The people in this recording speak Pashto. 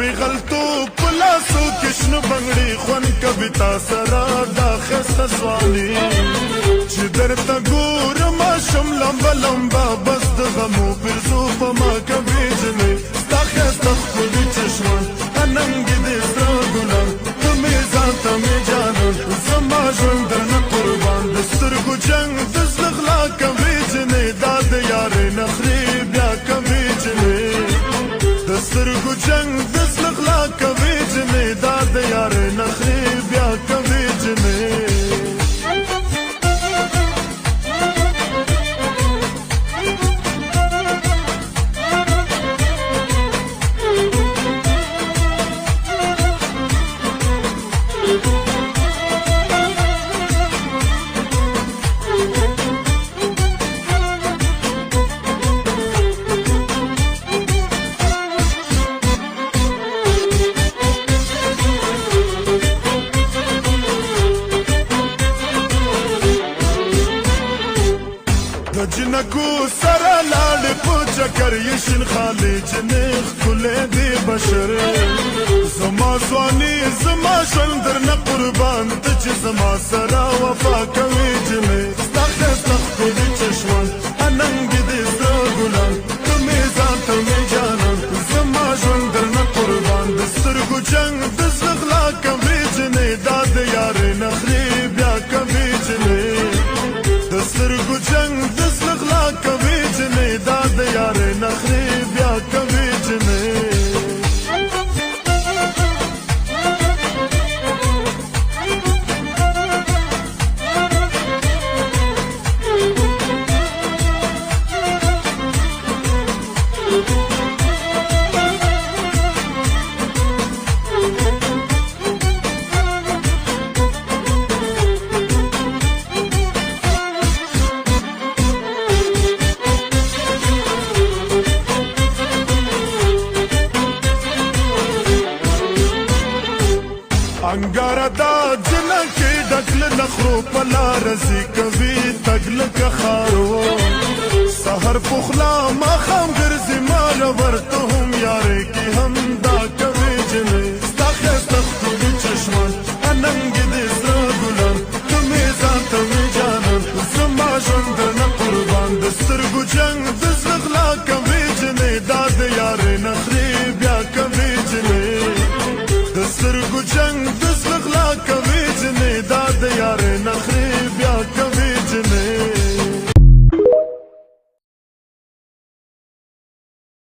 پیغلتو پلاسو کشن بنگړي خون کبتا سرا دا خسته سوالي چې درته ګورم شم لمبا لمبا بس د غمو پرزو په ما کوي جنې ستا خسته خپلې چشمه اننګ دې زړه ګلان ته مې ځان ته مې جانان زما ژوند درنه قربان د سترګو جنګ د زړه غلا کوي جنې دا د یارې نخرې بیا کوي جنې د سترګو جنګ د زړه غلا کوي جنې دا د یارې نخرې بیا کوي جنې جنکو سره لاړ په چکر یشن خالی جنخ کله دی بشر زما ځواني زما ژوند درنه قربان ته چې زما سره وفا کوي جنې ستا ښایسته ښکلي چشمان اننګ دې زړه ګلان ته مې ځان ته مې جانان زما ژوند درنه قربان د سترګو جنګ د زړه غلا کوي جنې دا د یارې نخرې بیا کوي جنې د سترګو جنګ د زړه غلا کوي جنې دا د یارې نخرې بیا کوي جنې انګار دا جنکې ډکل نخرو پلا رزي کوي تګل کخارو سحر پخلا ما خام ګرځي مال ورته